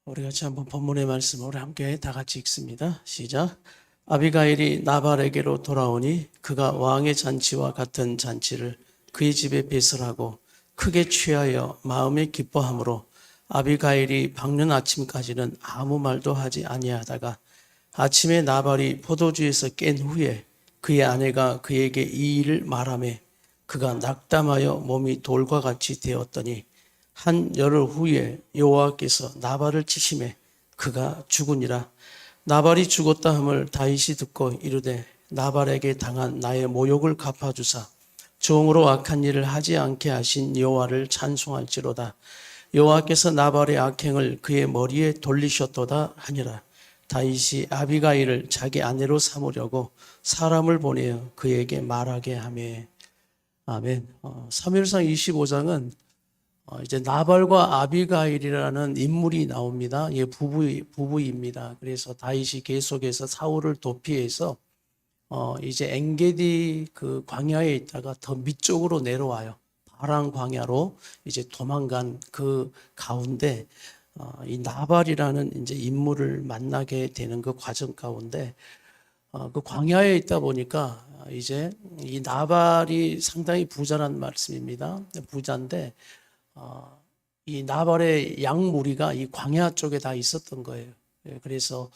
우리 같이 한번 본문의 말씀을 함께 다 같이 읽습니다. 시작. 아비가일이 나발에게로 돌아오니 그가 왕의 잔치와 같은 잔치를 그의 집에 배설하고 크게 취하여 마음에 기뻐하므로 아비가일이 밝는 아침까지는 아무 말도 하지 아니하다가 아침에 나발이 포도주에서 깬 후에 그의 아내가 그에게 이 일을 말하매 그가 낙담하여 몸이 돌과 같이 되었더니 한 열흘 후에 여호와께서 나발을 치심에 그가 죽으니라. 나발이 죽었다 함을 다윗이 듣고 이르되 나발에게 당한 나의 모욕을 갚아주사 종으로 악한 일을 하지 않게 하신 여호와를 찬송할지로다. 여호와께서 나발의 악행을 그의 머리에 돌리셨도다 하니라. 다윗이 아비가일을 자기 아내로 삼으려고 사람을 보내어 그에게 말하게 하며. 아멘. 사무엘상 25장은 이제 나발과 아비가일이라는 인물이 나옵니다. 예, 부부입니다. 그래서 다윗이 계속해서 사울을 도피해서 이제 엔게디 그 광야에 있다가 더 밑쪽으로 내려와요. 바란 광야로 이제 도망간 그 가운데 이 나발이라는 이제 인물을 만나게 되는 그 과정 가운데 그 광야에 있다 보니까 이제 이 나발이 상당히 부자란 말씀입니다. 부자인데 이 나발의 양무리가 이 광야 쪽에 다 있었던 거예요. 그래서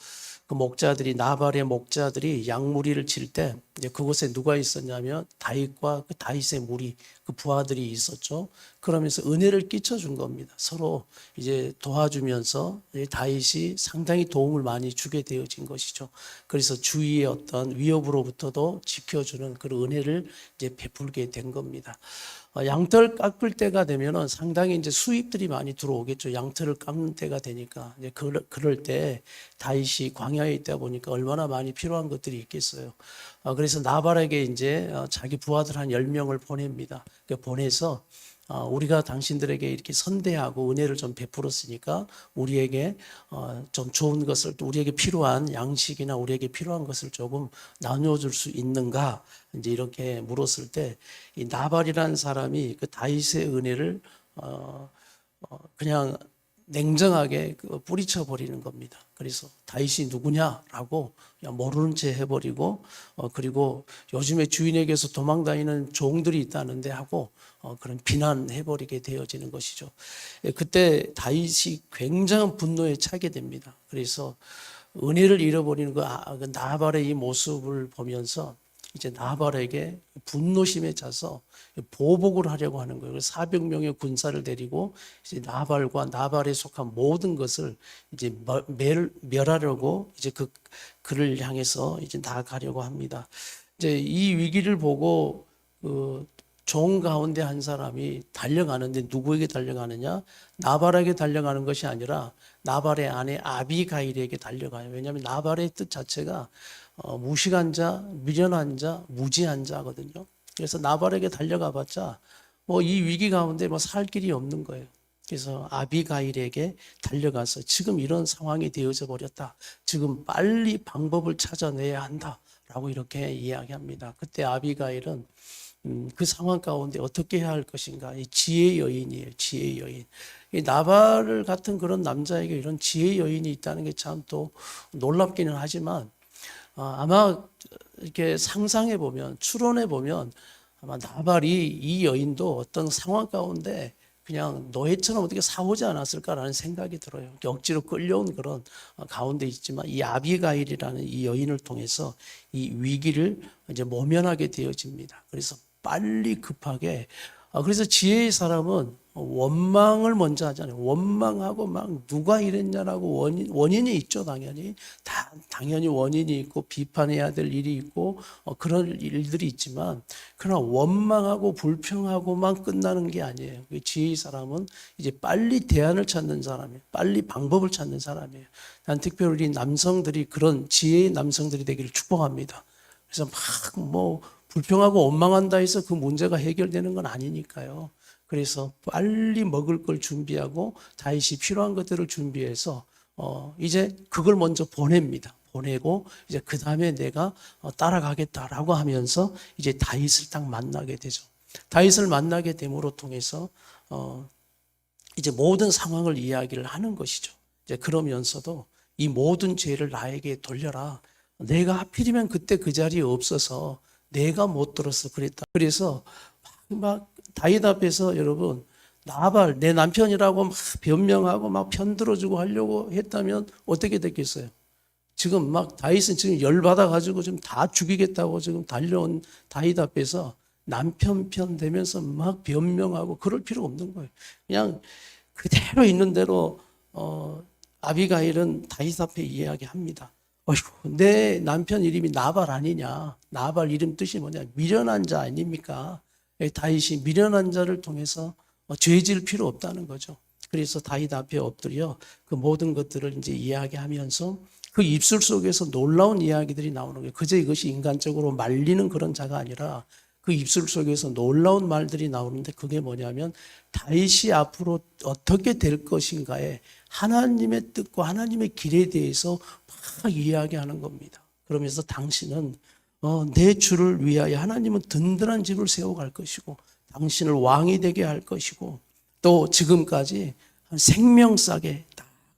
그 목자들이 나발의 목자들이 양무리를 칠 때 그곳에 누가 있었냐면 다윗과 그 다윗의 무리 그 부하들이 있었죠. 그러면서 은혜를 끼쳐준 겁니다. 서로 이제 도와주면서 다윗이 상당히 도움을 많이 주게 되어진 것이죠. 그래서 주위의 어떤 위협으로부터도 지켜주는 그런 은혜를 이제 베풀게 된 겁니다. 양털 깎을 때가 되면은 상당히 이제 수입들이 많이 들어오겠죠. 양털을 깎는 때가 되니까 이제 그럴 때 다윗이 광야에 있다 보니까 얼마나 많이 필요한 것들이 있겠어요. 그래서 나발에게 이제 자기 부하들 한 10명을 보냅니다. 보내서 우리가 당신들에게 이렇게 선대하고 은혜를 좀 베풀었으니까 우리에게 좀 좋은 것을 또 우리에게 필요한 양식이나 우리에게 필요한 것을 조금 나눠줄 수 있는가 이제 이렇게 물었을 때 이 나발이라는 사람이 그 다윗의 은혜를 그냥 냉정하게 뿌리쳐 버리는 겁니다. 그래서 다윗이 누구냐라고 그냥 모르는 채 해버리고 그리고 요즘에 주인에게서 도망다니는 종들이 있다는데 하고 그런 비난해버리게 되어지는 것이죠. 그때 다윗이 굉장한 분노에 차게 됩니다. 그래서 은혜를 잃어버리는 그 나발의 이 모습을 보면서 이제 나발에게 분노심에 차서 보복을 하려고 하는 거예요. 400명의 군사를 데리고 이제 나발과 나발에 속한 모든 것을 이제 멸하려고 이제 그를 향해서 이제 나아가려고 합니다. 이제 이 위기를 보고 종 가운데 한 사람이 달려가는데 누구에게 달려가느냐? 나발에게 달려가는 것이 아니라 나발의 아내 아비가일에게 달려가요. 왜냐하면 나발의 뜻 자체가 무식한 자, 미련한 자, 무지한 자거든요. 그래서 나발에게 달려가 봤자 뭐 이 위기 가운데 뭐 살 길이 없는 거예요. 그래서 아비가일에게 달려가서 지금 이런 상황이 되어져 버렸다. 지금 빨리 방법을 찾아내야 한다라고 이렇게 이야기합니다. 그때 아비가일은 그 상황 가운데 어떻게 해야 할 것인가? 이 지혜의 여인이에요. 지혜의 여인. 이 나발 같은 그런 남자에게 이런 지혜의 여인이 있다는 게 참 또 놀랍기는 하지만 아마 이렇게 상상해 보면 추론해 보면 아마 나발이 이 여인도 어떤 상황 가운데 그냥 노예처럼 어떻게 사오지 않았을까라는 생각이 들어요. 억지로 끌려온 그런 가운데 있지만 이 아비가일이라는 이 여인을 통해서 이 위기를 이제 모면하게 되어집니다. 그래서 빨리 급하게 그래서 지혜의 사람은 원망을 먼저 하잖아요. 원망하고 막 누가 이랬냐라고 원인이 있죠, 당연히. 당연히 원인이 있고 비판해야 될 일이 있고 그런 일들이 있지만 그러나 원망하고 불평하고만 끝나는 게 아니에요. 지혜의 사람은 이제 빨리 대안을 찾는 사람이에요. 빨리 방법을 찾는 사람이에요. 난 특별히 남성들이 그런 지혜의 남성들이 되기를 축복합니다. 그래서 막 불평하고 원망한다 해서 그 문제가 해결되는 건 아니니까요. 그래서 빨리 먹을 걸 준비하고 다윗이 필요한 것들을 준비해서 이제 그걸 먼저 보냅니다. 보내고 이제 그 다음에 내가 따라가겠다라고 하면서 이제 다윗을 딱 만나게 되죠. 다윗을 만나게 됨으로 통해서 이제 모든 상황을 이야기를 하는 것이죠. 이제 그러면서도 이 모든 죄를 나에게 돌려라. 내가 하필이면 그때 그 자리에 없어서 내가 못 들어서 그랬다. 그래서 막 다윗 앞에서 여러분 나발 내 남편이라고 막 변명하고 막 편들어주고 하려고 했다면 어떻게 됐겠어요? 지금 막 다윗은 지금 열받아 가지고 지금 다 죽이겠다고 지금 달려온 다윗 앞에서 남편 편 되면서 막 변명하고 그럴 필요 없는 거예요. 그냥 그대로 있는 대로 아비가일은 다윗 앞에 이야기합니다. 어이구, 내 남편 이름이 나발 아니냐? 나발 이름 뜻이 뭐냐? 미련한 자 아닙니까? 다윗이 미련한 자를 통해서 죄질 필요 없다는 거죠. 그래서 다윗 앞에 엎드려 그 모든 것들을 이제 이야기하면서 그 입술 속에서 놀라운 이야기들이 나오는 거예요. 그저 이것이 인간적으로 말리는 그런 자가 아니라 그 입술 속에서 놀라운 말들이 나오는데 그게 뭐냐면 다윗이 앞으로 어떻게 될 것인가에 하나님의 뜻과 하나님의 길에 대해서 막 이야기하는 겁니다. 그러면서 당신은 내 주를 위하여 하나님은 든든한 집을 세워갈 것이고 당신을 왕이 되게 할 것이고 또 지금까지 생명싸게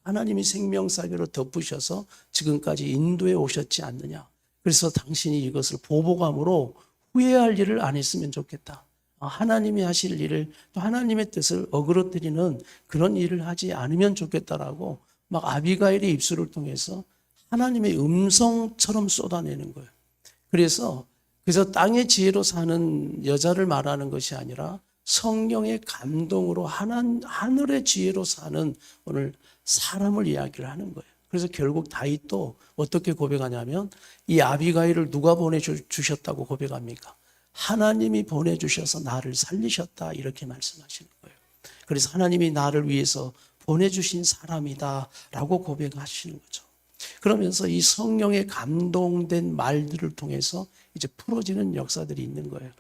하나님이 생명싸개로 덮으셔서 지금까지 인도해 오셨지 않느냐. 그래서 당신이 이것을 보복함으로 후회할 일을 안 했으면 좋겠다. 하나님이 하실 일을 또 하나님의 뜻을 어그러뜨리는 그런 일을 하지 않으면 좋겠다라고 막 아비가일의 입술을 통해서 하나님의 음성처럼 쏟아내는 거예요. 그래서 땅의 지혜로 사는 여자를 말하는 것이 아니라 성령의 감동으로 하늘의 지혜로 사는 오늘 사람을 이야기를 하는 거예요. 그래서 결국 다윗도 어떻게 고백하냐면 이 아비가일을 누가 보내주셨다고 고백합니까? 하나님이 보내주셔서 나를 살리셨다 이렇게 말씀하시는 거예요. 그래서 하나님이 나를 위해서 보내주신 사람이다 라고 고백하시는 거죠. 그러면서 이 성령의 감동된 말들을 통해서 이제 풀어지는 역사들이 있는 거예요.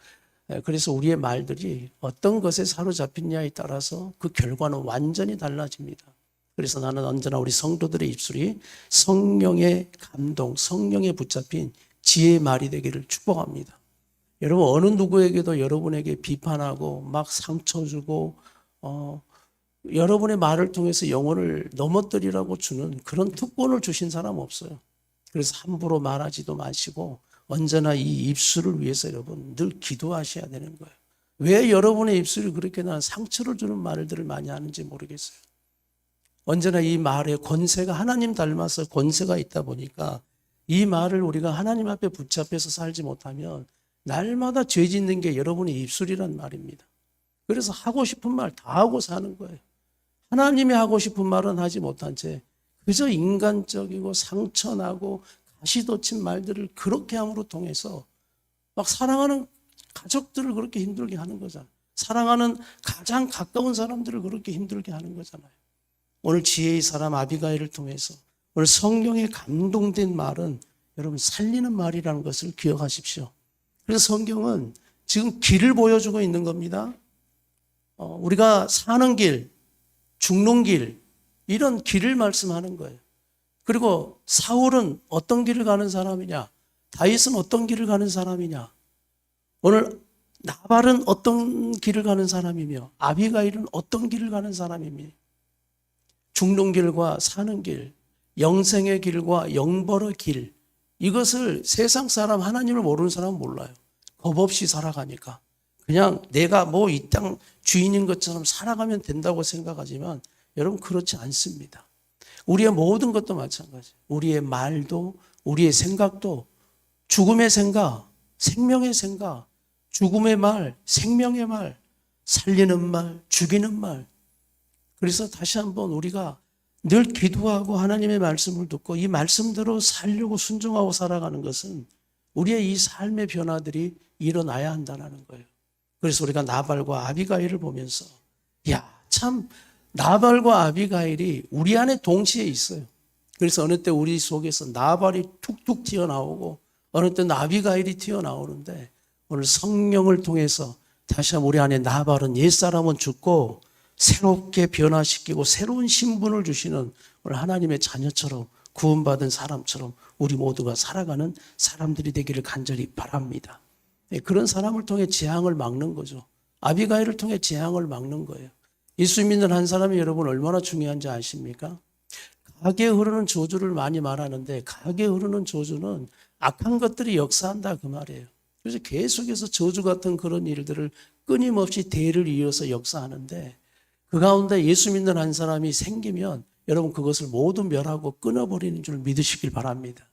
그래서 우리의 말들이 어떤 것에 사로잡혔냐에 따라서 그 결과는 완전히 달라집니다. 그래서 나는 언제나 우리 성도들의 입술이 성령의 감동, 성령에 붙잡힌 지혜의 말이 되기를 축복합니다. 여러분 어느 누구에게도 여러분에게 비판하고 막 상처 주고 여러분의 말을 통해서 영혼을 넘어뜨리라고 주는 그런 특권을 주신 사람 없어요. 그래서 함부로 말하지도 마시고 언제나 이 입술을 위해서 여러분 늘 기도하셔야 되는 거예요. 왜 여러분의 입술이 그렇게 나는 상처를 주는 말들을 많이 하는지 모르겠어요. 언제나 이 말에 권세가 하나님 닮아서 권세가 있다 보니까 이 말을 우리가 하나님 앞에 붙잡혀서 살지 못하면 날마다 죄 짓는 게 여러분의 입술이란 말입니다. 그래서 하고 싶은 말 다 하고 사는 거예요. 하나님이 하고 싶은 말은 하지 못한 채 그저 인간적이고 상처나고 가시돋친 말들을 그렇게 함으로 통해서 막 사랑하는 가족들을 그렇게 힘들게 하는 거잖아요. 사랑하는 가장 가까운 사람들을 그렇게 힘들게 하는 거잖아요. 오늘 지혜의 사람 아비가일을 통해서 오늘 성령에 감동된 말은 여러분 살리는 말이라는 것을 기억하십시오. 그래서 성경은 지금 길을 보여주고 있는 겁니다. 우리가 사는 길, 죽는 길, 이런 길을 말씀하는 거예요. 그리고 사울은 어떤 길을 가는 사람이냐? 다윗은 어떤 길을 가는 사람이냐? 오늘 나발은 어떤 길을 가는 사람이며 아비가일은 어떤 길을 가는 사람이며 죽는 길과 사는 길, 영생의 길과 영벌의 길, 이것을 세상 사람 하나님을 모르는 사람은 몰라요. 겁 없이 살아가니까 그냥 내가 뭐 이 땅 주인인 것처럼 살아가면 된다고 생각하지만 여러분 그렇지 않습니다. 우리의 모든 것도 마찬가지. 우리의 말도 우리의 생각도 죽음의 생각, 생명의 생각, 죽음의 말, 생명의 말, 살리는 말, 죽이는 말. 그래서 다시 한번 우리가 늘 기도하고 하나님의 말씀을 듣고 이 말씀대로 살려고 순종하고 살아가는 것은 우리의 이 삶의 변화들이 일어나야 한다는 거예요. 그래서 우리가 나발과 아비가일을 보면서 참 나발과 아비가일이 우리 안에 동시에 있어요. 그래서 어느 때 우리 속에서 나발이 툭툭 튀어나오고 어느 때 아비가일이 튀어나오는데 오늘 성령을 통해서 다시 한번 우리 안에 나발은 옛사람은 죽고 새롭게 변화시키고 새로운 신분을 주시는 오늘 하나님의 자녀처럼 구원받은 사람처럼 우리 모두가 살아가는 사람들이 되기를 간절히 바랍니다. 그런 사람을 통해 재앙을 막는 거죠. 아비가일을 통해 재앙을 막는 거예요. 예수 믿는 한 사람이 여러분 얼마나 중요한지 아십니까? 가게에 흐르는 저주를 많이 말하는데 가게에 흐르는 저주는 악한 것들이 역사한다 그 말이에요. 그래서 계속해서 저주 같은 그런 일들을 끊임없이 대를 이어서 역사하는데 그 가운데 예수 믿는 한 사람이 생기면 여러분 그것을 모두 멸하고 끊어버리는 줄 믿으시길 바랍니다.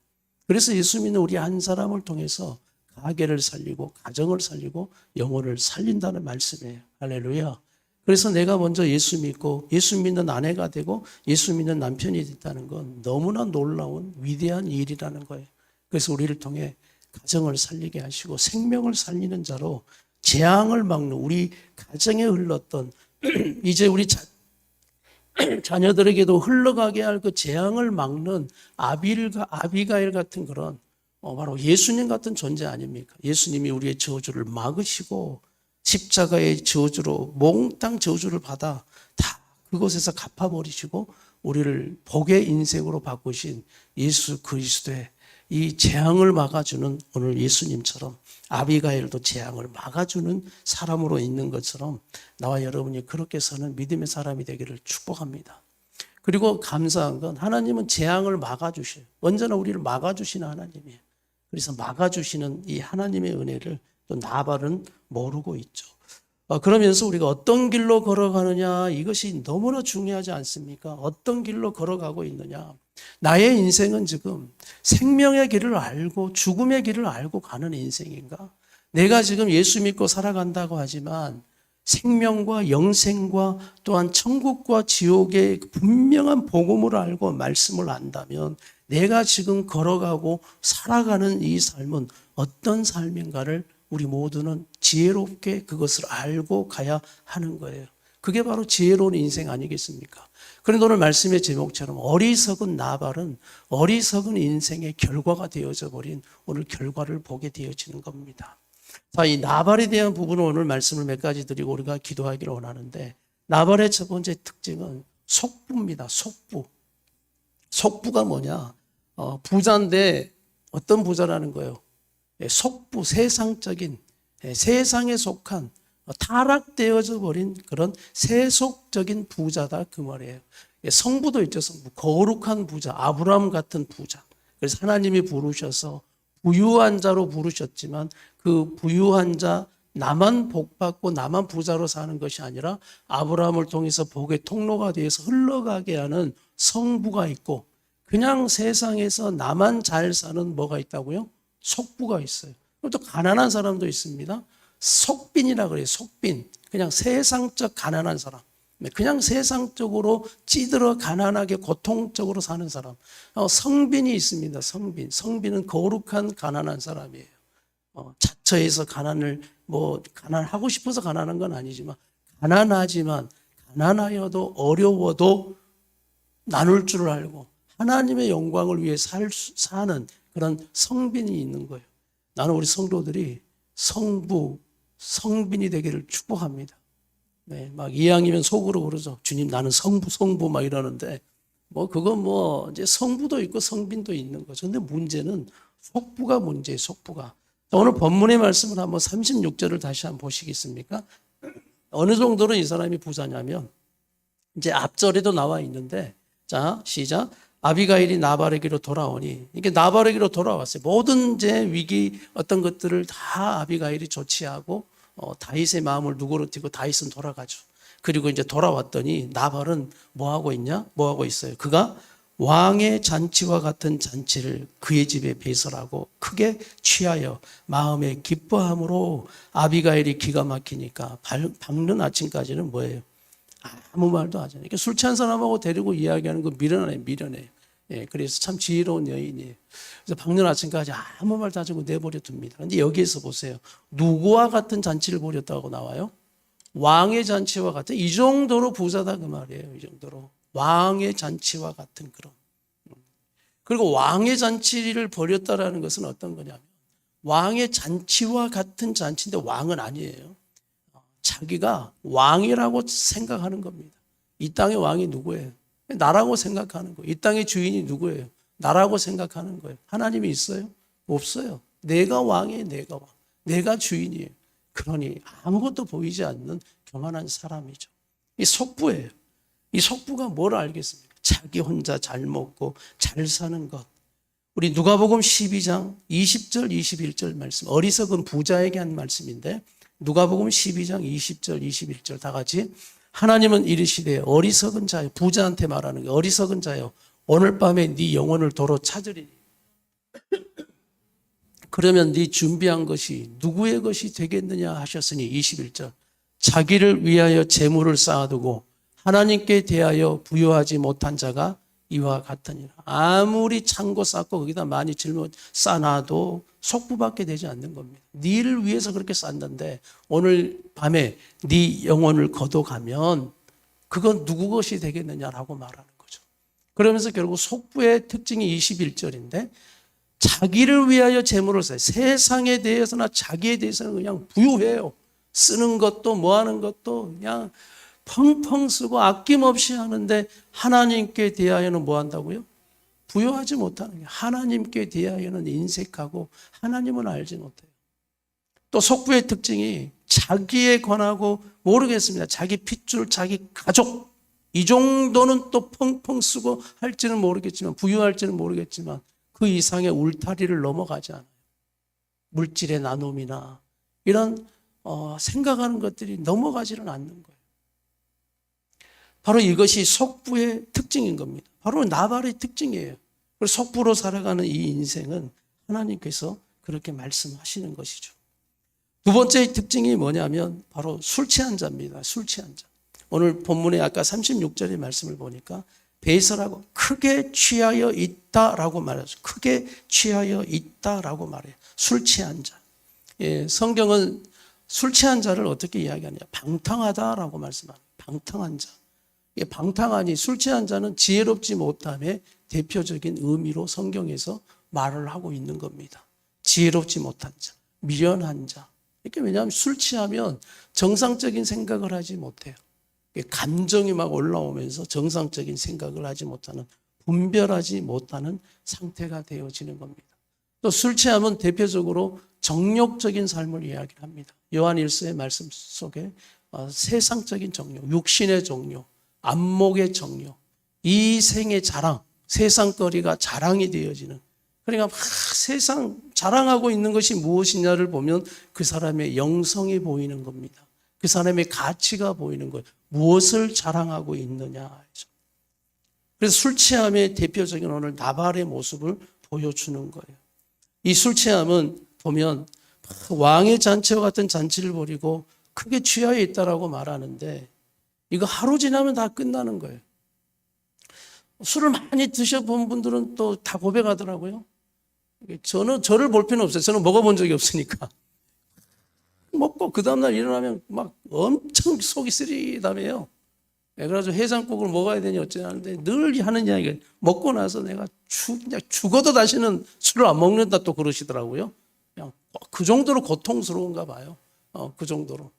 그래서 예수 믿는 우리 한 사람을 통해서 가게를 살리고 가정을 살리고 영혼을 살린다는 말씀이에요. 할렐루야. 그래서 내가 먼저 예수 믿고 예수 믿는 아내가 되고 예수 믿는 남편이 됐다는 건 너무나 놀라운 위대한 일이라는 거예요. 그래서 우리를 통해 가정을 살리게 하시고 생명을 살리는 자로 재앙을 막는 우리 가정에 흘렀던 이제 우리 자녀들에게도 흘러가게 할 그 재앙을 막는 아비가일 같은 그런 바로 예수님 같은 존재 아닙니까? 예수님이 우리의 저주를 막으시고 십자가의 저주로 몽땅 저주를 받아 다 그곳에서 갚아버리시고 우리를 복의 인생으로 바꾸신 예수 그리스도의 이 재앙을 막아주는 오늘 예수님처럼 아비가일도 재앙을 막아주는 사람으로 있는 것처럼 나와 여러분이 그렇게 사는 믿음의 사람이 되기를 축복합니다. 그리고 감사한 건 하나님은 재앙을 막아주셔요. 언제나 우리를 막아주시는 하나님이에요. 그래서 막아주시는 이 하나님의 은혜를 또 나발은 모르고 있죠. 그러면서 우리가 어떤 길로 걸어가느냐 이것이 너무나 중요하지 않습니까? 어떤 길로 걸어가고 있느냐. 나의 인생은 지금 생명의 길을 알고 죽음의 길을 알고 가는 인생인가? 내가 지금 예수 믿고 살아간다고 하지만 생명과 영생과 또한 천국과 지옥의 분명한 복음을 알고 말씀을 안다면 내가 지금 걸어가고 살아가는 이 삶은 어떤 삶인가를 우리 모두는 지혜롭게 그것을 알고 가야 하는 거예요. 그게 바로 지혜로운 인생 아니겠습니까? 그런데 오늘 말씀의 제목처럼 어리석은 나발은 어리석은 인생의 결과가 되어져 버린 오늘 결과를 보게 되어지는 겁니다. 자, 이 나발에 대한 부분은 오늘 말씀을 몇 가지 드리고 우리가 기도하기를 원하는데 나발의 첫 번째 특징은 속부입니다. 속부. 속부가 뭐냐? 부자인데 어떤 부자라는 거예요? 속부, 세상적인, 세상에 속한 타락되어져 버린 그런 세속적인 부자다 그 말이에요. 성부도 있죠. 성부. 거룩한 부자, 아브라함 같은 부자. 그래서 하나님이 부르셔서 부유한 자로 부르셨지만 그 부유한 자 나만 복받고 나만 부자로 사는 것이 아니라 아브라함을 통해서 복의 통로가 되어서 흘러가게 하는 성부가 있고 그냥 세상에서 나만 잘 사는 뭐가 있다고요? 속부가 있어요. 그리고 또 가난한 사람도 있습니다. 속빈이라 그래요. 속빈. 그냥 세상적 가난한 사람. 그냥 세상적으로 찌들어 가난하게 고통적으로 사는 사람. 성빈이 있습니다. 성빈. 성빈은 거룩한 가난한 사람이에요. 자처해서 가난하고 싶어서 가난한 건 아니지만 가난하지만 가난하여도 어려워도 나눌 줄 알고 하나님의 영광을 위해 사는 그런 성빈이 있는 거예요. 나는 우리 성도들이 성빈이 되기를 축복합니다. 네, 막 이왕이면 속으로 그러죠. 주님 나는 성부 막 이러는데 그건 이제 성부도 있고 성빈도 있는 거죠. 근데 문제는 속부가 문제예요. 속부가. 오늘 본문의 말씀을 한번 36절을 다시 한번 보시겠습니까? 어느 정도로 이 사람이 부자냐면 이제 앞절에도 나와 있는데 자 시작. 아비가일이 나발에게로 돌아오니 이게 나발에게로 돌아왔어요. 모든 이제 위기 어떤 것들을 다 아비가일이 조치하고 다윗의 마음을 누그러뜨리고 다윗은 돌아가죠. 그리고 이제 돌아왔더니 나발은 뭐 하고 있냐? 뭐 하고 있어요? 그가 왕의 잔치와 같은 잔치를 그의 집에 배설하고 크게 취하여 마음에 기뻐함으로 아비가일이 기가 막히니까 밝는 아침까지는 뭐예요? 아무 말도 하지 않아요. 술 취한 사람하고 데리고 이야기하는 거 미련해. 예, 그래서 참 지혜로운 여인이에요. 그래서 밝는 아침까지 아무 말도 하지 않고 내버려 둡니다. 그런데 여기에서 보세요. 누구와 같은 잔치를 벌였다고 나와요? 왕의 잔치와 같은, 이 정도로 부자다 그 말이에요. 이 정도로. 왕의 잔치와 같은 그런. 그리고 왕의 잔치를 벌였다라는 것은 어떤 거냐면 왕의 잔치와 같은 잔치인데 왕은 아니에요. 자기가 왕이라고 생각하는 겁니다. 이 땅의 왕이 누구예요? 나라고 생각하는 거예요. 이 땅의 주인이 누구예요? 나라고 생각하는 거예요. 하나님이 있어요? 없어요. 내가 왕이에요. 내가 왕. 내가 주인이에요. 그러니 아무것도 보이지 않는 교만한 사람이죠. 이 속부예요. 이 속부가 뭘 알겠습니까? 자기 혼자 잘 먹고 잘 사는 것. 우리 누가복음 12장 20절 21절 말씀, 어리석은 부자에게 한 말씀인데 누가복음 12장 20절 21절 다 같이, 하나님은 이르시되 어리석은 자여, 부자한테 말하는 게 어리석은 자여, 오늘 밤에 네 영혼을 도로 찾으리니 그러면 네 준비한 것이 누구의 것이 되겠느냐 하셨으니 21절, 자기를 위하여 재물을 쌓아두고 하나님께 대하여 부여하지 못한 자가 이와 같으니라. 아무리 창고 쌓고 거기다 많이 짊어 쌓아놔도 속부밖에 되지 않는 겁니다. 네를 위해서 그렇게 쌓는데 오늘 밤에 네 영혼을 거둬가면 그건 누구 것이 되겠느냐라고 말하는 거죠. 그러면서 결국 속부의 특징이 21절인데 자기를 위하여 재물을 써요. 세상에 대해서나 자기에 대해서는 그냥 부유해요. 쓰는 것도 뭐 하는 것도 그냥 펑펑 쓰고 아낌없이 하는데 하나님께 대하여는 뭐 한다고요? 부여하지 못하는 게, 하나님께 대하여는 인색하고 하나님은 알지 못해요. 또 속부의 특징이 자기에 관하고 모르겠습니다. 자기 핏줄, 자기 가족 이 정도는 또 펑펑 쓰고 할지는 모르겠지만, 부유할지는 모르겠지만 그 이상의 울타리를 넘어가지 않아요. 물질의 나눔이나 이런 생각하는 것들이 넘어가지는 않는 거예요. 바로 이것이 속부의 특징인 겁니다. 바로 나발의 특징이에요. 그리고 속부로 살아가는 이 인생은 하나님께서 그렇게 말씀하시는 것이죠. 두 번째 특징이 뭐냐면 바로 술 취한 자입니다. 술 취한 자. 오늘 본문에 아까 36절의 말씀을 보니까 배설하고 크게 취하여 있다라고 말하죠. 크게 취하여 있다라고 말해요. 술 취한 자. 예, 성경은 술 취한 자를 어떻게 이야기하느냐? 방탕하다라고 말씀합니다. 방탕한 자. 방탕하니, 술 취한 자는 지혜롭지 못함의 대표적인 의미로 성경에서 말을 하고 있는 겁니다. 지혜롭지 못한 자, 미련한 자. 이렇게, 왜냐하면 술 취하면 정상적인 생각을 하지 못해요. 감정이 막 올라오면서 정상적인 생각을 하지 못하는, 분별하지 못하는 상태가 되어지는 겁니다. 또 술 취하면 대표적으로 정욕적인 삶을 이야기를 합니다. 요한 1서의 말씀 속에 세상적인 정욕, 육신의 정욕, 안목의 정욕, 이 생의 자랑, 세상거리가 자랑이 되어지는, 그러니까 막 세상 자랑하고 있는 것이 무엇이냐를 보면 그 사람의 영성이 보이는 겁니다. 그 사람의 가치가 보이는 거예요. 무엇을 자랑하고 있느냐. 그래서 술 취함의 대표적인 오늘 나발의 모습을 보여주는 거예요. 이 술 취함은 보면 왕의 잔치와 같은 잔치를 벌이고 크게 취하여 있다라고 말하는데 이거 하루 지나면 다 끝나는 거예요. 술을 많이 드셔본 분들은 또 다 고백하더라고요. 저를 볼 필요는 없어요. 저는 먹어본 적이 없으니까. 먹고 그 다음날 일어나면 막 엄청 속이 쓰리다며요. 그래가지고 해장국을 먹어야 되니 어쩌냐는데 늘 하는 이야기가, 먹고 나서 내가 그냥 죽어도 다시는 술을 안 먹는다 또 그러시더라고요. 그냥 그 정도로 고통스러운가 봐요. 그 정도로.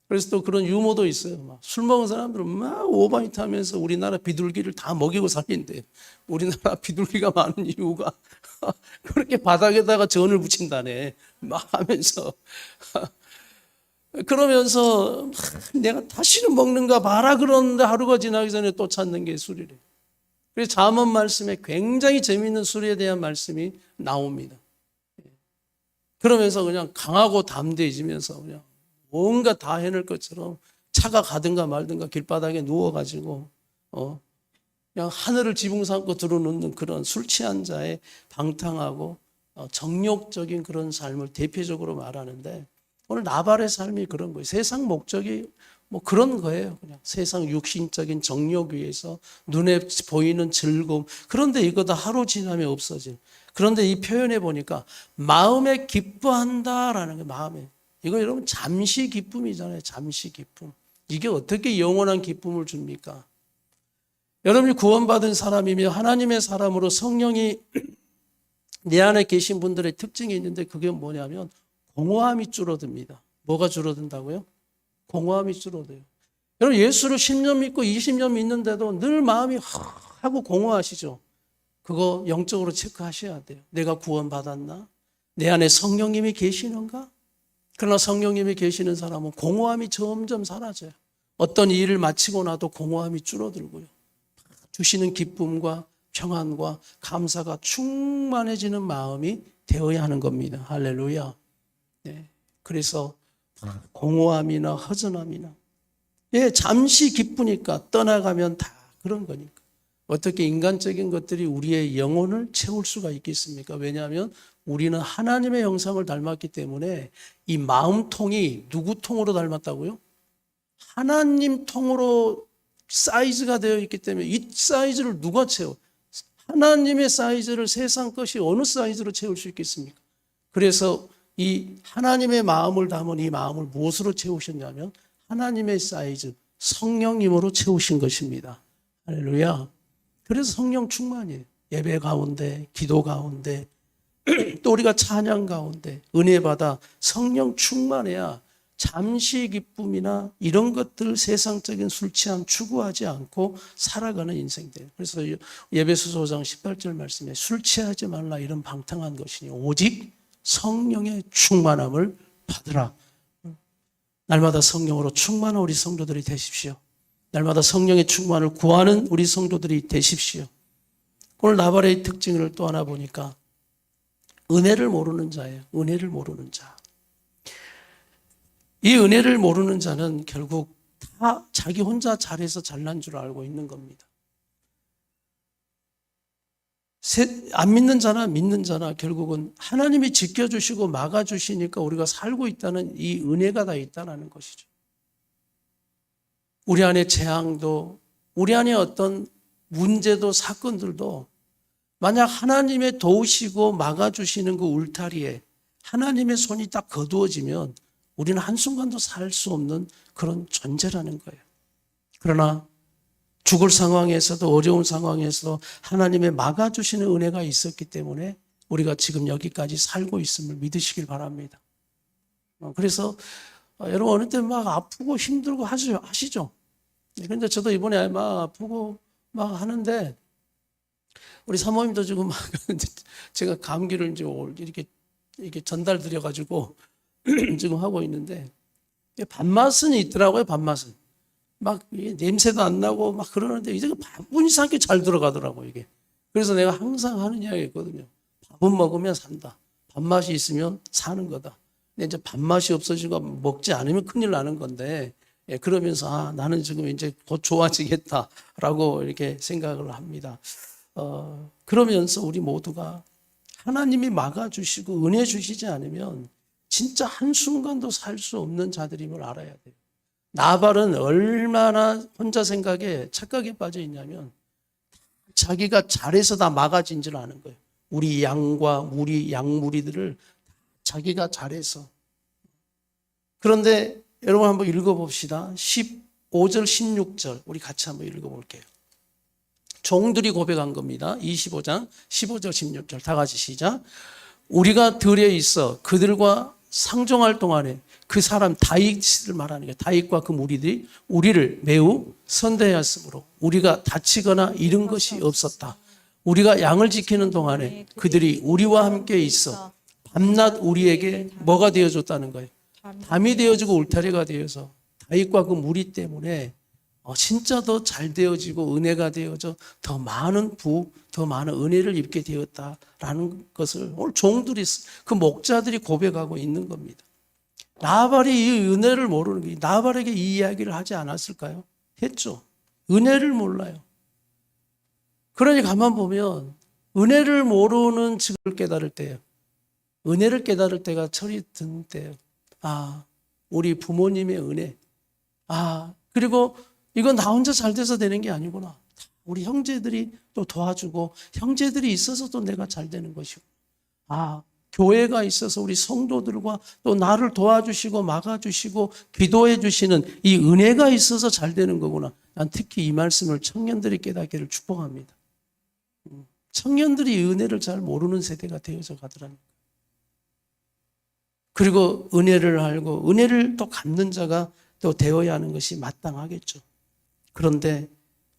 그래서 또 그런 유머도 있어요. 막 술 먹은 사람들은 막 오바이트 하면서 우리나라 비둘기를 다 먹이고 살린대요. 우리나라 비둘기가 많은 이유가 그렇게 바닥에다가 전을 붙인다네. 막 하면서. 그러면서 내가 다시는 먹는가 봐라 그러는데 하루가 지나기 전에 또 찾는 게 술이래요. 그래서 잠언 말씀에 굉장히 재미있는 술에 대한 말씀이 나옵니다. 그러면서 그냥 강하고 담대해지면서 그냥 뭔가 다 해낼 것처럼 차가 가든가 말든가 길바닥에 누워가지고 그냥 하늘을 지붕 삼고 들어놓는 그런 술 취한 자의 방탕하고 정욕적인 그런 삶을 대표적으로 말하는데, 오늘 나발의 삶이 그런 거예요. 세상 목적이 뭐 그런 거예요. 그냥 세상 육신적인 정욕 위에서 눈에 보이는 즐거움. 그런데 이거 다 하루 지나면 없어진. 그런데 이 표현해 보니까 마음에 기뻐한다라는 게, 마음에. 이거 여러분 잠시 기쁨이잖아요. 잠시 기쁨. 이게 어떻게 영원한 기쁨을 줍니까? 여러분이 구원받은 사람이며 하나님의 사람으로 성령이 내 안에 계신 분들의 특징이 있는데 그게 뭐냐면 공허함이 줄어듭니다. 뭐가 줄어든다고요? 공허함이 줄어들어요. 여러분 예수를 10년 믿고 20년 믿는데도 늘 마음이 하고 공허하시죠? 그거 영적으로 체크하셔야 돼요. 내가 구원받았나? 내 안에 성령님이 계시는가? 그러나 성령님이 계시는 사람은 공허함이 점점 사라져요. 어떤 일을 마치고 나도 공허함이 줄어들고요. 주시는 기쁨과 평안과 감사가 충만해지는 마음이 되어야 하는 겁니다. 할렐루야. 네. 그래서 공허함이나 허전함이나 잠시 기쁘니까 떠나가면 다 그런 거니까. 어떻게 인간적인 것들이 우리의 영혼을 채울 수가 있겠습니까? 왜냐하면 우리는 하나님의 형상을 닮았기 때문에 이 마음통이 누구 통으로 닮았다고요? 하나님 통으로 사이즈가 되어 있기 때문에 이 사이즈를 누가 채워? 하나님의 사이즈를 세상 것이 어느 사이즈로 채울 수 있겠습니까? 그래서 이 하나님의 마음을 담은 이 마음을 무엇으로 채우셨냐면 하나님의 사이즈, 성령님으로 채우신 것입니다. 할렐루야. 그래서 성령 충만이에요. 예배 가운데, 기도 가운데, 또 우리가 찬양 가운데 은혜 받아 성령 충만해야 잠시 기쁨이나 이런 것들 세상적인 술 취함 추구하지 않고 살아가는 인생 돼요. 그래서 예배소서 5장 18절 말씀에 술 취하지 말라 이런 방탕한 것이니 오직 성령의 충만함을 받으라. 날마다 성령으로 충만한 우리 성도들이 되십시오. 날마다 성령의 충만을 구하는 우리 성도들이 되십시오. 오늘 나발의 특징을 또 하나 보니까 은혜를 모르는 자예요. 은혜를 모르는 자. 이 은혜를 모르는 자는 결국 다 자기 혼자 잘해서 잘난 줄 알고 있는 겁니다. 안 믿는 자나 믿는 자나 결국은 하나님이 지켜주시고 막아주시니까 우리가 살고 있다는 이 은혜가 다 있다는 것이죠. 우리 안에 재앙도, 우리 안에 어떤 문제도, 사건들도 만약 하나님의 도우시고 막아주시는 그 울타리에 하나님의 손이 딱 거두어지면 우리는 한순간도 살 수 없는 그런 존재라는 거예요. 그러나 죽을 상황에서도 어려운 상황에서도 하나님의 막아주시는 은혜가 있었기 때문에 우리가 지금 여기까지 살고 있음을 믿으시길 바랍니다. 그래서 여러분 어느 때 막 아프고 힘들고 하시죠. 그런데 저도 이번에 막 아프고 막 하는데 우리 사모님도 지금 막 제가 감기를 이제 이렇게 전달 드려가지고 지금 하고 있는데 밥맛은 있더라고요. 밥맛은 막 냄새도 안 나고 막 그러는데 이제 밥은 이상하게 잘 들어가더라고 이게. 그래서 내가 항상 하는 이야기가 있거든요. 밥은 먹으면 산다. 밥맛이 있으면 사는 거다. 근데 이제 밥맛이 없어지고 먹지 않으면 큰일 나는 건데 그러면서 나는 지금 이제 곧 좋아지겠다라고 이렇게 생각을 합니다. 그러면서 우리 모두가 하나님이 막아주시고 은혜 주시지 않으면 진짜 한순간도 살 수 없는 자들임을 알아야 돼요. 나발은 얼마나 혼자 생각에 착각에 빠져 있냐면 자기가 잘해서 다 막아진 줄 아는 거예요. 우리 양과 우리 양무리들을 자기가 잘해서. 그런데 여러분 한번 읽어봅시다. 15절 16절 우리 같이 한번 읽어볼게요. 종들이 고백한 겁니다. 25장 15절 16절 다 같이 시작. 우리가 들에 있어 그들과 상종할 동안에 그 사람 다윗을 말하는 거예요. 다윗과 그 무리들이 우리를 매우 선대하였으므로 우리가 다치거나 잃은 것이 없었다. 우리가 양을 지키는 동안에 그들이 우리와 함께 있어 밤낮 우리에게 뭐가 되어줬다는 거예요. 담이 되어지고 울타리가 되어서 다윗과 그 무리 때문에 진짜 더 잘 되어지고 은혜가 되어져 더 많은 더 많은 은혜를 입게 되었다라는 것을 오늘 종들이 그 목자들이 고백하고 있는 겁니다. 나발이 이 은혜를 모르는 게 나발에게 이 이야기를 하지 않았을까요? 했죠. 은혜를 몰라요. 그러니 가만 보면 은혜를 모르는 즉을 깨달을 때예요. 은혜를 깨달을 때가 철이 든 때예요. 우리 부모님의 은혜. 그리고 이건 나 혼자 잘 돼서 되는 게 아니구나. 우리 형제들이 또 도와주고 형제들이 있어서 또 내가 잘 되는 것이고. 교회가 있어서 우리 성도들과 또 나를 도와주시고 막아주시고 기도해 주시는 이 은혜가 있어서 잘 되는 거구나. 난 특히 이 말씀을 청년들이 깨닫기를 축복합니다. 청년들이 이 은혜를 잘 모르는 세대가 되어서 가더라고요. 그리고 은혜를 알고 은혜를 또 갚는 자가 또 되어야 하는 것이 마땅하겠죠. 그런데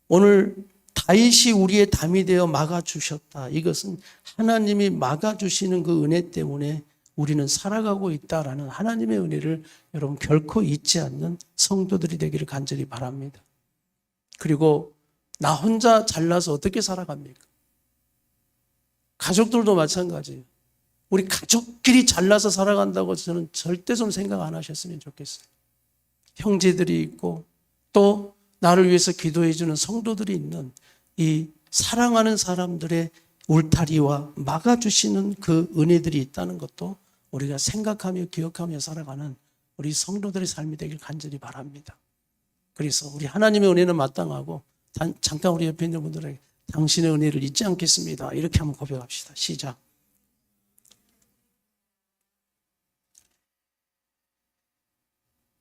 오늘 다윗이 우리의 담이 되어 막아주셨다. 이것은 하나님이 막아주시는 그 은혜 때문에 우리는 살아가고 있다라는 하나님의 은혜를 여러분 결코 잊지 않는 성도들이 되기를 간절히 바랍니다. 그리고 나 혼자 잘나서 어떻게 살아갑니까? 가족들도 마찬가지예요. 우리 가족끼리 잘나서 살아간다고 저는 절대 좀 생각 안 하셨으면 좋겠어요. 형제들이 있고 또 나를 위해서 기도해 주는 성도들이 있는 이 사랑하는 사람들의 울타리와 막아주시는 그 은혜들이 있다는 것도 우리가 생각하며 기억하며 살아가는 우리 성도들의 삶이 되길 간절히 바랍니다. 그래서 우리 하나님의 은혜는 마땅하고 잠깐 우리 옆에 있는 분들에게 당신의 은혜를 잊지 않겠습니다. 이렇게 한번 고백합시다. 시작.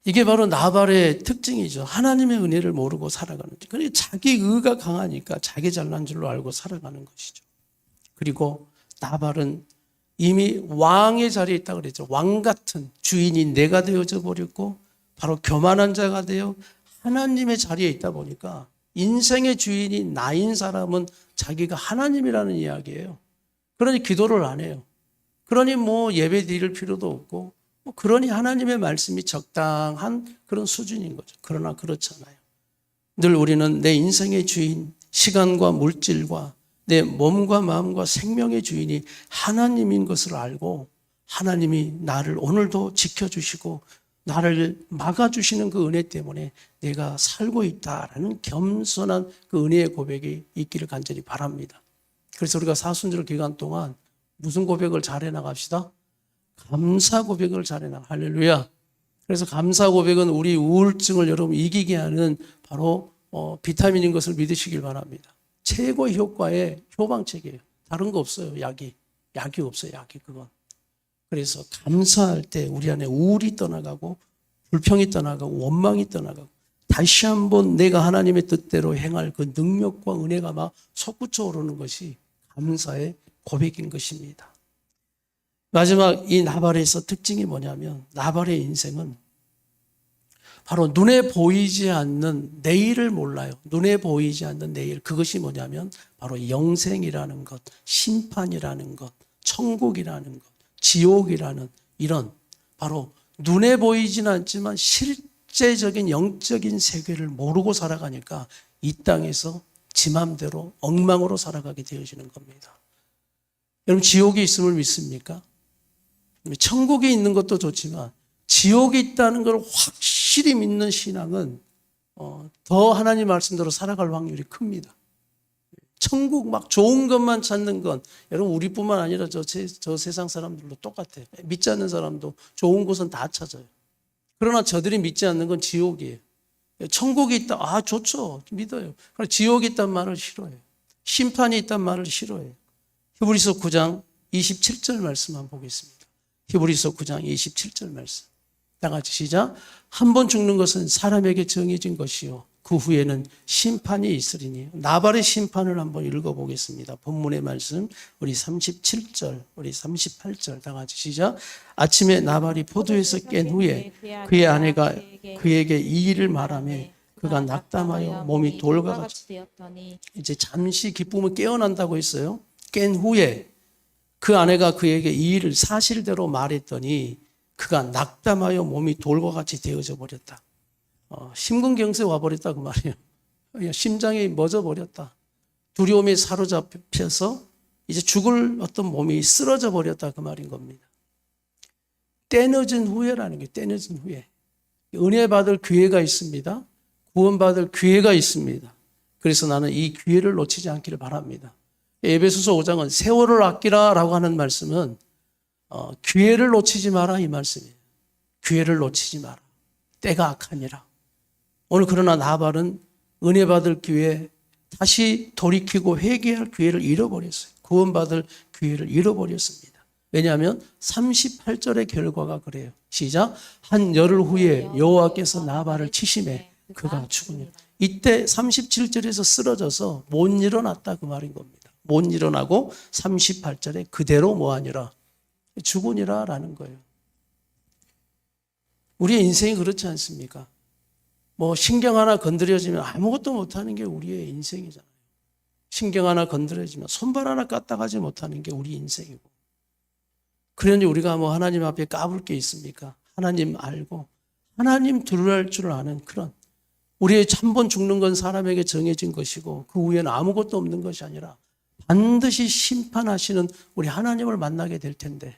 이게 바로 나발의 특징이죠. 하나님의 은혜를 모르고 살아가는. 그러니까 자기 의가 강하니까 자기 잘난 줄로 알고 살아가는 것이죠. 그리고 나발은 이미 왕의 자리에 있다고 그랬죠. 왕 같은 주인이 내가 되어져 버렸고 바로 교만한 자가 되어 하나님의 자리에 있다 보니까 인생의 주인이 나인 사람은 자기가 하나님이라는 이야기예요. 그러니 기도를 안 해요. 그러니 뭐 예배 드릴 필요도 없고 그러니 하나님의 말씀이 적당한 그런 수준인 거죠. 그러나 그렇잖아요. 늘 우리는 내 인생의 주인, 시간과 물질과 내 몸과 마음과 생명의 주인이 하나님인 것을 알고 하나님이 나를 오늘도 지켜주시고 나를 막아주시는 그 은혜 때문에 내가 살고 있다라는 겸손한 그 은혜의 고백이 있기를 간절히 바랍니다. 그래서 우리가 사순절 기간 동안 무슨 고백을 잘해 나갑시다? 감사 고백을 잘해 나가. 할렐루야. 그래서 감사 고백은 우리 우울증을 여러분 이기게 하는 바로 비타민인 것을 믿으시길 바랍니다. 최고 효과의 효방책이에요. 다른 거 없어요. 약이 없어요. 약이 그건. 그래서 감사할 때 우리 안에 우울이 떠나가고 불평이 떠나가고 원망이 떠나가고 다시 한번 내가 하나님의 뜻대로 행할 그 능력과 은혜가 막 솟구쳐 오르는 것이 감사의 고백인 것입니다. 마지막 이 나발에서 특징이 뭐냐면 나발의 인생은 바로 눈에 보이지 않는 내일을 몰라요. 눈에 보이지 않는 내일. 그것이 뭐냐면 바로 영생이라는 것, 심판이라는 것, 천국이라는 것, 지옥이라는 이런 바로 눈에 보이지는 않지만 실제적인 영적인 세계를 모르고 살아가니까 이 땅에서 지 맘대로 엉망으로 살아가게 되어지는 겁니다. 여러분 지옥이 있음을 믿습니까? 천국이 있는 것도 좋지만 지옥이 있다는 걸 확실히 믿는 신앙은 더 하나님 말씀대로 살아갈 확률이 큽니다. 천국 막 좋은 것만 찾는 건 여러분 우리뿐만 아니라 저 세상 사람들도 똑같아요. 믿지 않는 사람도 좋은 곳은 다 찾아요. 그러나 저들이 믿지 않는 건 지옥이에요. 천국이 있다. 아 좋죠. 믿어요. 그러나 지옥이 있단 말을 싫어해요. 심판이 있단 말을 싫어해요. 히브리서 9장 27절 말씀 한번 보겠습니다. 히브리서 9장 27절 말씀. 다 같이 시작. 한 번 죽는 것은 사람에게 정해진 것이요 그 후에는 심판이 있으리니. 나발의 심판을 한번 읽어보겠습니다. 본문의 말씀 우리 37절 우리 38절 다 같이 시작. 아침에 나발이 포도에서 깬 후에 그의 아내가 그에게 이 일을 말하며 그가 낙담하여 몸이 돌과 같이 되었더니. 이제 잠시 기쁨을 깨어난다고 했어요. 깬 후에 그 아내가 그에게 이 일을 사실대로 말했더니 그가 낙담하여 몸이 돌과 같이 되어져 버렸다. 심근경색 와버렸다 그 말이에요. 심장이 멎어 버렸다. 두려움에 사로잡혀서 이제 죽을 어떤 몸이 쓰러져 버렸다 그 말인 겁니다. 때늦은 후회라는 게 때늦은 후회. 은혜 받을 기회가 있습니다. 구원받을 기회가 있습니다. 그래서 나는 이 기회를 놓치지 않기를 바랍니다. 에베소서 5장은 세월을 아끼라라고 하는 말씀은 기회를 놓치지 마라 이 말씀이에요. 기회를 놓치지 마라. 때가 악하니라. 오늘 그러나 나발은 은혜 받을 기회, 다시 돌이키고 회개할 기회를 잃어버렸어요. 구원받을 기회를 잃어버렸습니다. 왜냐하면 38절의 결과가 그래요. 시작. 한 열흘 후에 여호와께서 나발을 치심해 그가 죽으니. 이때 37절에서 쓰러져서 못 일어났다 그 말인 겁니다. 못 일어나고 38절에 그대로 뭐하니라 죽으니라 라는 거예요. 우리의 인생이 그렇지 않습니까? 뭐 신경 하나 건드려지면 아무것도 못하는 게 우리의 인생이잖아요. 신경 하나 건드려지면 손발 하나 까딱하지 못하는 게 우리 인생이고. 그러니 우리가 뭐 하나님 앞에 까불 게 있습니까? 하나님 알고 하나님 두려워할 줄 아는 그런 우리의 한 번 죽는 건 사람에게 정해진 것이고 그 후에는 아무것도 없는 것이 아니라 반드시 심판하시는 우리 하나님을 만나게 될 텐데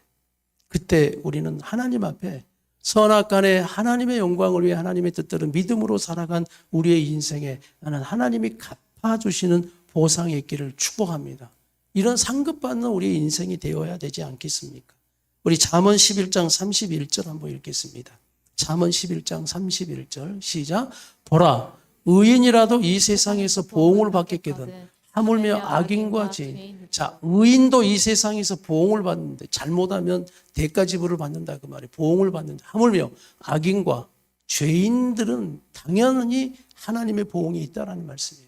그때 우리는 하나님 앞에 선악간에 하나님의 영광을 위해 하나님의 뜻대로 믿음으로 살아간 우리의 인생에 나는 하나님이 갚아주시는 보상이 있기를 축복합니다. 이런 상급받는 우리의 인생이 되어야 되지 않겠습니까? 우리 잠언 11장 31절 한번 읽겠습니다. 잠언 11장 31절 시작. 보라, 의인이라도 이 세상에서 보응을 받겠거든 하물며 악인과 죄인. 자, 의인도 이 세상에서 보응을 받는데 잘못하면 대가지불을 받는다 그 말이에요. 보응을 받는다. 하물며 악인과 죄인들은 당연히 하나님의 보응이 있다라는 말씀이에요.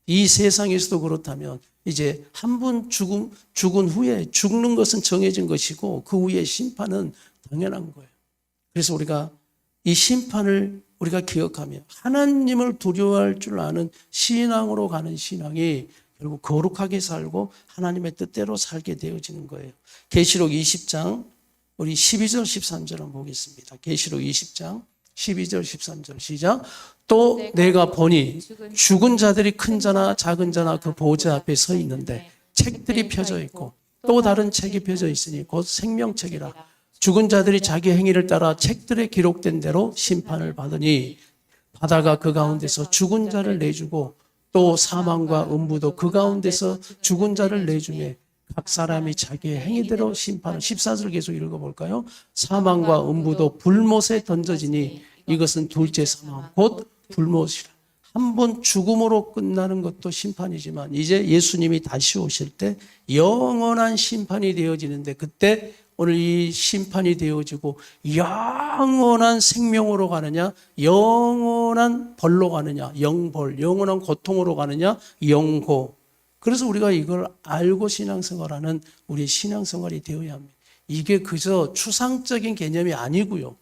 이 세상에서도 그렇다면 이제 한 번 죽은 후에 죽는 것은 정해진 것이고 그 후에 심판은 당연한 거예요. 그래서 우리가 이 심판을 우리가 기억하며 하나님을 두려워할 줄 아는 신앙으로 가는 신앙이 결국 거룩하게 살고 하나님의 뜻대로 살게 되어지는 거예요. 계시록 20장 우리 12절 13절 한번 보겠습니다. 계시록 20장 12절 13절 시작. 또 내가 보니 죽은 자들이 큰 자나 작은 자나 그 보좌 앞에 서 있는데 책들이 펴져 있고 또 다른 책이 펴져 있으니 곧 생명책이라. 죽은 자들이 자기 행위를 따라 책들에 기록된 대로 심판을 받으니 바다가 그 가운데서 죽은 자를 내주고 또 사망과 음부도 그 가운데서 죽은 자를 내주매 각 사람이 자기의 행위대로 심판을. 14절 계속 읽어볼까요? 사망과 음부도 불못에 던져지니 이것은 둘째 사망 곧 불못이라. 한 번 죽음으로 끝나는 것도 심판이지만 이제 예수님이 다시 오실 때 영원한 심판이 되어지는데 그때 오늘 이 심판이 되어지고 영원한 생명으로 가느냐 영원한 벌로 가느냐 영벌, 영원한 고통으로 가느냐 영고. 그래서 우리가 이걸 알고 신앙생활하는 우리의 신앙생활이 되어야 합니다. 이게 그저 추상적인 개념이 아니고요.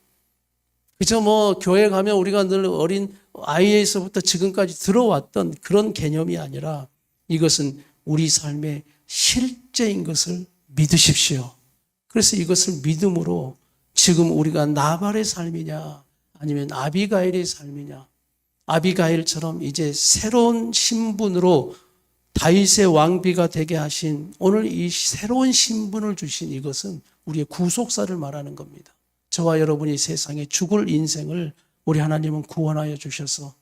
그저 교회 가면 우리가 늘 어린 아이에서부터 지금까지 들어왔던 그런 개념이 아니라 이것은 우리 삶의 실제인 것을 믿으십시오. 그래서 이것을 믿음으로 지금 우리가 나발의 삶이냐 아니면 아비가일의 삶이냐, 아비가일처럼 이제 새로운 신분으로 다윗의 왕비가 되게 하신 오늘 이 새로운 신분을 주신 이것은 우리의 구속사를 말하는 겁니다. 저와 여러분이 세상에 죽을 인생을 우리 하나님은 구원하여 주셔서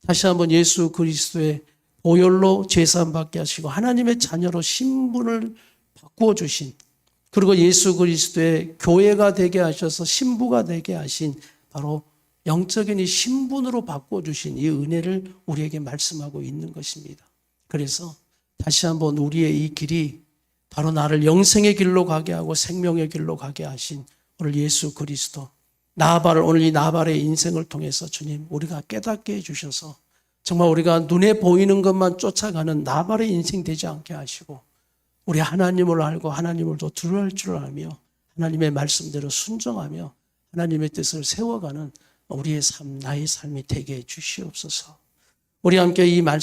다시 한번 예수 그리스도의 보혈로 죄사함 받게 하시고 하나님의 자녀로 신분을 바꾸어 주신, 그리고 예수 그리스도의 교회가 되게 하셔서 신부가 되게 하신 바로 영적인 이 신분으로 바꾸어 주신 이 은혜를 우리에게 말씀하고 있는 것입니다. 그래서 다시 한번 우리의 이 길이 바로 나를 영생의 길로 가게 하고 생명의 길로 가게 하신 오늘 예수 그리스도, 오늘 이 나발의 인생을 통해서 주님 우리가 깨닫게 해주셔서 정말 우리가 눈에 보이는 것만 쫓아가는 나발의 인생 되지 않게 하시고 우리 하나님을 알고 하나님을 더 두려워할 줄 알며 하나님의 말씀대로 순종하며 하나님의 뜻을 세워가는 우리의 삶, 나의 삶이 되게 해 주시옵소서. 우리 함께 이 말씀